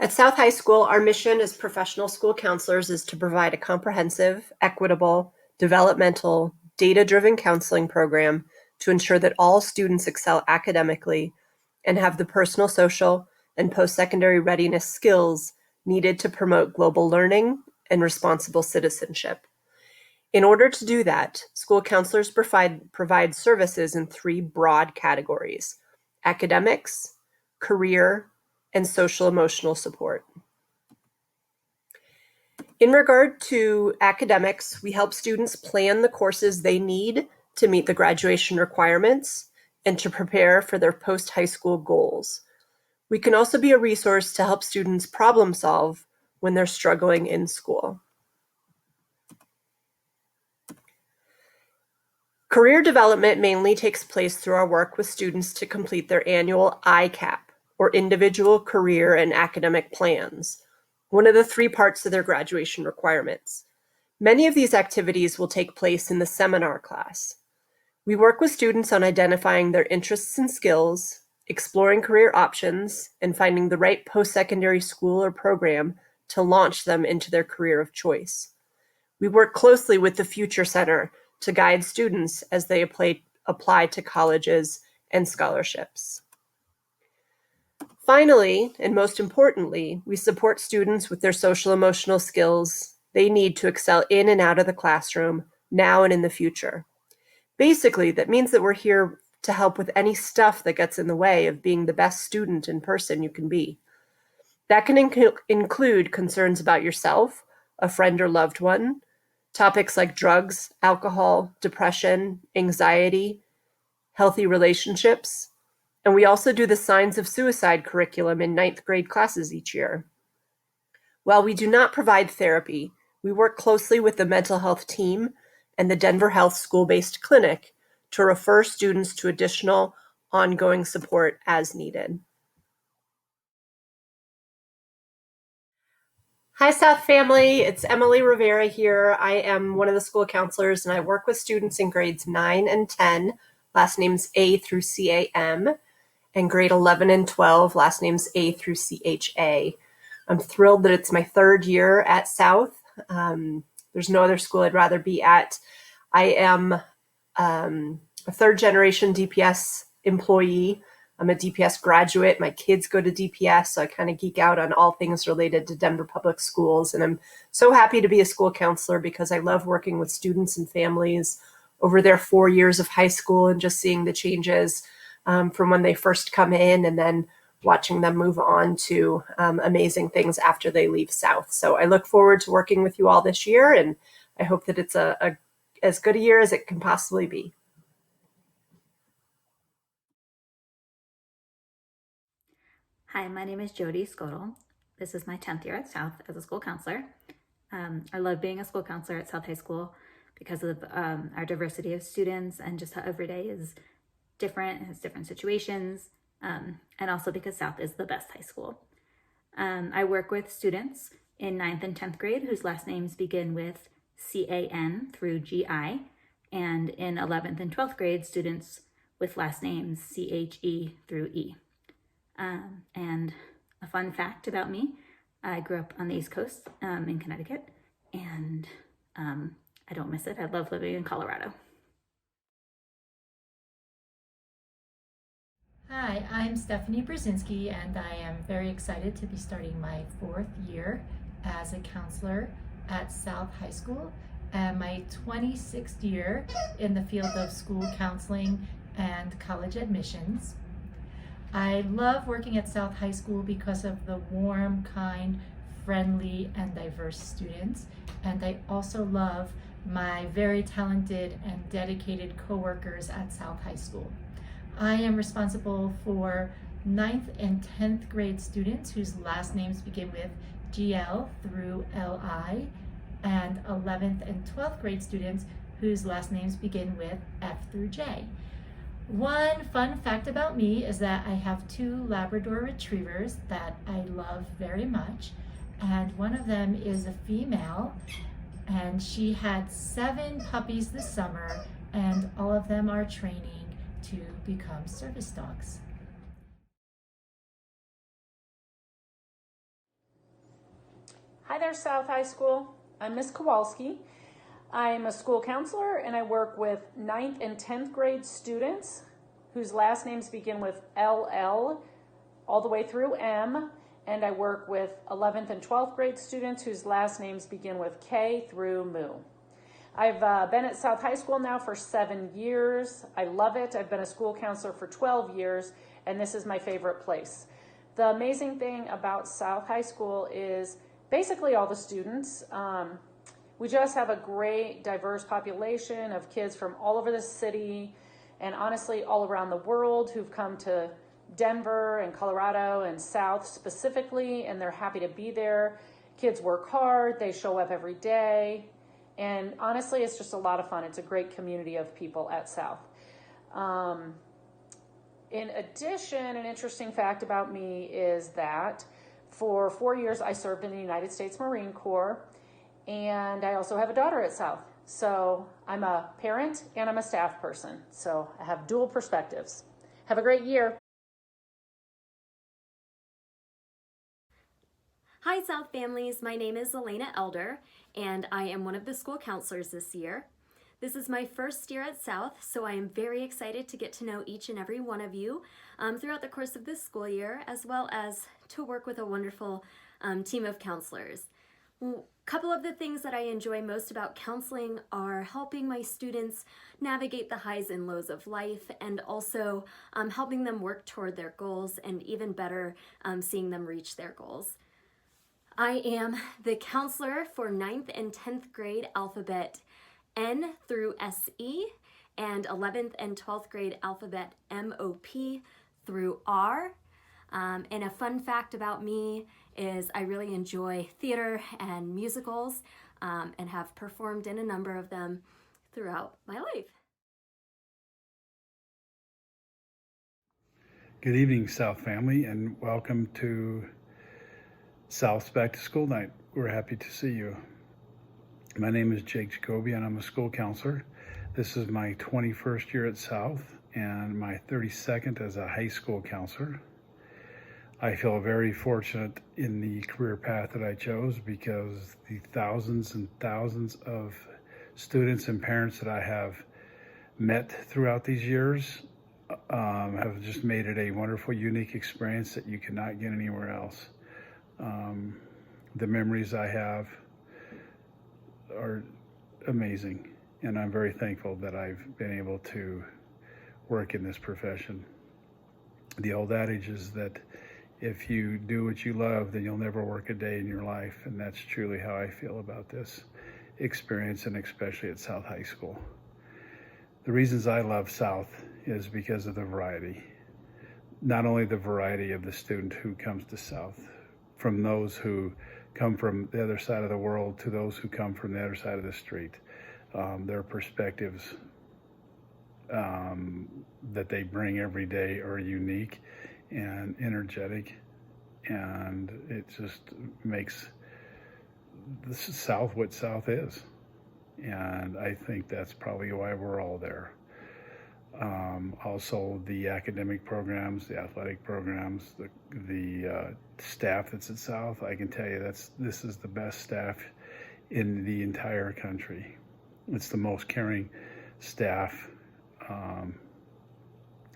At South High School, our mission as professional school counselors is to provide a comprehensive, equitable, developmental, data-driven counseling program to ensure that all students excel academically and have the personal, social, and post-secondary readiness skills needed to promote global learning and responsible citizenship. In order to do that, school counselors provide services in three broad categories: academics, career, and social-emotional support. In regard to academics, we help students plan the courses they need to meet the graduation requirements and to prepare for their post-high school goals. We can also be a resource to help students problem solve when they're struggling in school. Career development mainly takes place through our work with students to complete their annual ICAP, or Individual Career and Academic Plans, one of the three parts of their graduation requirements. Many of these activities will take place in the seminar class. We work with students on identifying their interests and skills, exploring career options, and finding the right post-secondary school or program to launch them into their career of choice. We work closely with the Future Center to guide students as they apply to colleges and scholarships. Finally, and most importantly, we support students with their social-emotional skills they need to excel in and out of the classroom now and in the future. Basically, that means that we're here to help with any stuff that gets in the way of being the best student and person you can be. That can include concerns about yourself, a friend or loved one, topics like drugs, alcohol, depression, anxiety, healthy relationships, and we also do the Signs of Suicide curriculum in 9th grade classes each year. While we do not provide therapy, we work closely with the mental health team and the Denver Health School-Based Clinic to refer students to additional ongoing support as needed. Hi, South family. It's Emily Rivera here. I am one of the school counselors, and I work with students in grades 9 and 10, last names A through CAM, and grade 11 and 12, last names A through CHA. I'm thrilled that it's my third year at South. There's no other school I'd rather be at. I am a third-generation DPS employee. I'm a DPS graduate. My kids go to DPS, so I kind of geek out on all things related to Denver Public Schools. And I'm so happy to be a school counselor because I love working with students and families over their 4 years of high school and just seeing the changes from when they first come in and then watching them move on to amazing things after they leave South. So I look forward to working with you all this year, and I hope that it's as good a year as it can possibly be. Hi, my name is Jody Skodal. This is my 10th year at South as a school counselor. I love being a school counselor at South High School because of our diversity of students and just how every day is different, has different situations, and also because South is the best high school. I work with students in 9th and 10th grade whose last names begin with CAN through GI, and in 11th and 12th grade, students with last names CHE through E. And a fun fact about me, I grew up on the East Coast in Connecticut, and I don't miss it. I love living in Colorado. Hi, I'm Stephanie Brzezinski, and I am very excited to be starting my 4th year as a counselor at South High School and my 26th year in the field of school counseling and college admissions. I love working at South High School because of the warm, kind, friendly, and diverse students. And I also love my very talented and dedicated coworkers at South High School. I am responsible for 9th and 10th grade students whose last names begin with GL through LI, and 11th and 12th grade students whose last names begin with F through J. One fun fact about me is that I have 2 Labrador retrievers that I love very much, and one of them is a female, and she had 7 puppies this summer, and all of them are training to become service dogs. Hi there, South High School. I'm Miss Kowalski. I'm a school counselor and I work with 9th and 10th grade students whose last names begin with LL all the way through M. And I work with 11th and 12th grade students whose last names begin with K through Mu. I've been at South High School now for 7 years. I love it. I've been a school counselor for 12 years, and this is my favorite place. The amazing thing about South High School is basically all the students. We just have a great diverse population of kids from all over the city and honestly all around the world who've come to Denver and Colorado and South specifically, and they're happy to be there. Kids work hard, they show up every day, and honestly, it's just a lot of fun. It's a great community of people at South. In addition, an interesting fact about me is that for 4 years, I served in the United States Marine Corps, and I also have a daughter at South. So I'm a parent and I'm a staff person. So I have dual perspectives. Have a great year. Hi South families, my name is Elena Elder and I am one of the school counselors this year. This is my first year at South, so I am very excited to get to know each and every one of you throughout the course of this school year, as well as to work with a wonderful team of counselors. A couple of the things that I enjoy most about counseling are helping my students navigate the highs and lows of life, and also helping them work toward their goals, and even better, seeing them reach their goals. I am the counselor for 9th and 10th grade alphabet N through SE, and 11th and 12th grade alphabet MOP through R. And a fun fact about me is I really enjoy theater and musicals, and have performed in a number of them throughout my life. Good evening, South family, and welcome to South's Back to School Night. We're happy to see you. My name is Jake Jacoby, and I'm a school counselor. This is my 21st year at South and my 32nd as a high school counselor. I feel very fortunate in the career path that I chose because the thousands and thousands of students and parents that I have met throughout these years have just made it a wonderful, unique experience that you cannot get anywhere else. The memories I have are amazing, and I'm very thankful that I've been able to work in this profession. The old adage is that if you do what you love, then you'll never work a day in your life, and that's truly how I feel about this experience, and especially at South High School. The reasons I love South is because of the variety. Not only the variety of the student who comes to South, from those who come from the other side of the world to those who come from the other side of the street. Their perspectives that they bring every day are unique and energetic, and it just makes the South what South is. And I think that's probably why we're all there. Also the academic programs, the athletic programs, the staff that's at South, I can tell you this is the best staff in the entire country. It's the most caring staff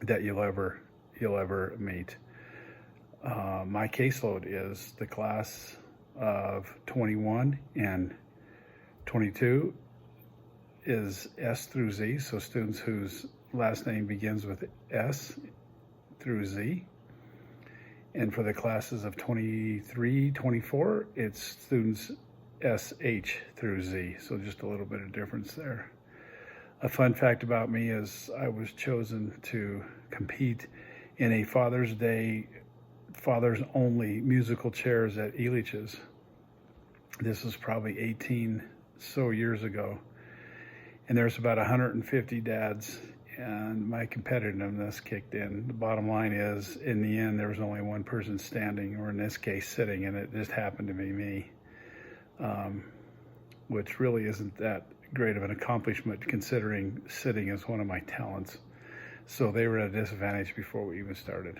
that you'll ever meet. My caseload is the class of 21 and 22 is S through Z, so students whose last name begins with S through Z. And for the classes of 23, 24, it's students SH through Z, so just a little bit of difference there. A fun fact about me is I was chosen to compete in a Father's Day, Fathers Only musical chairs at Elitch's. This was probably 18 so years ago. And there's about 150 dads, and my competitiveness kicked in. The bottom line is, in the end, there was only one person standing, or in this case, sitting, and it just happened to be me, which really isn't that great of an accomplishment considering sitting is one of my talents. So they were at a disadvantage before we even started.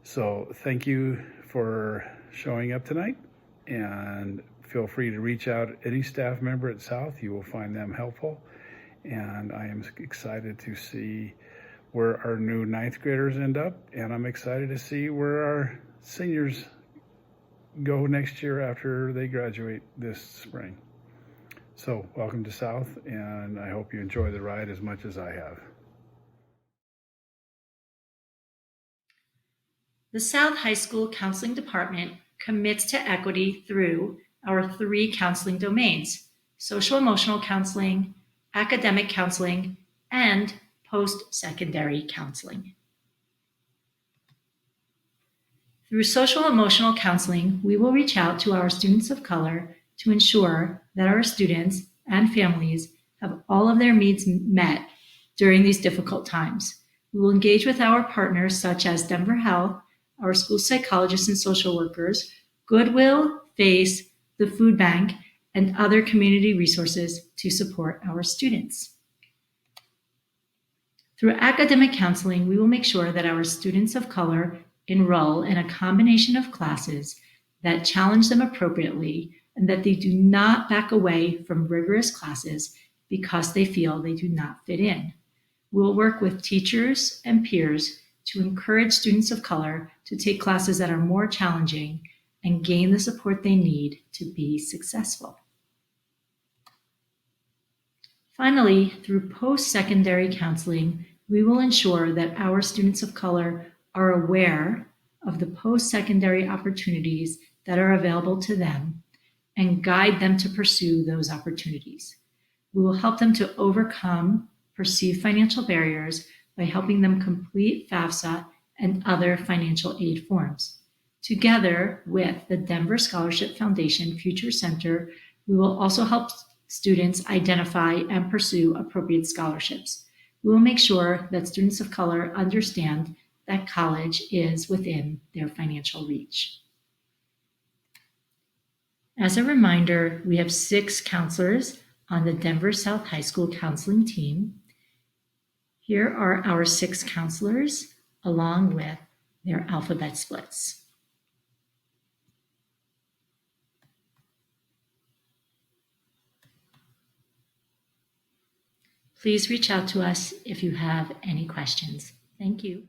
So thank you for showing up tonight, and feel free to reach out any staff member at South. You will find them helpful. And I am excited to see where our new ninth graders end up, and I'm excited to see where our seniors go next year after they graduate this spring. So welcome to South, and I hope you enjoy the ride as much as I have. The South High School Counseling Department commits to equity through our 3 counseling domains: social emotional counseling, academic counseling, and post-secondary counseling. Through social emotional counseling, we will reach out to our students of color to ensure that our students and families have all of their needs met during these difficult times. We will engage with our partners such as Denver Health, our school psychologists and social workers, Goodwill, FACE, the Food Bank, and other community resources to support our students. Through academic counseling, we will make sure that our students of color enroll in a combination of classes that challenge them appropriately and that they do not back away from rigorous classes because they feel they do not fit in. We will work with teachers and peers to encourage students of color to take classes that are more challenging and gain the support they need to be successful. Finally, through post-secondary counseling, we will ensure that our students of color are aware of the post-secondary opportunities that are available to them and guide them to pursue those opportunities. We will help them to overcome perceived financial barriers by helping them complete FAFSA and other financial aid forms. Together with the Denver Scholarship Foundation Future Center, we will also help students identify and pursue appropriate scholarships. We will make sure that students of color understand that college is within their financial reach. As a reminder, we have 6 counselors on the Denver South High School counseling team. Here are our 6 counselors along with their alphabet splits. Please reach out to us if you have any questions. Thank you.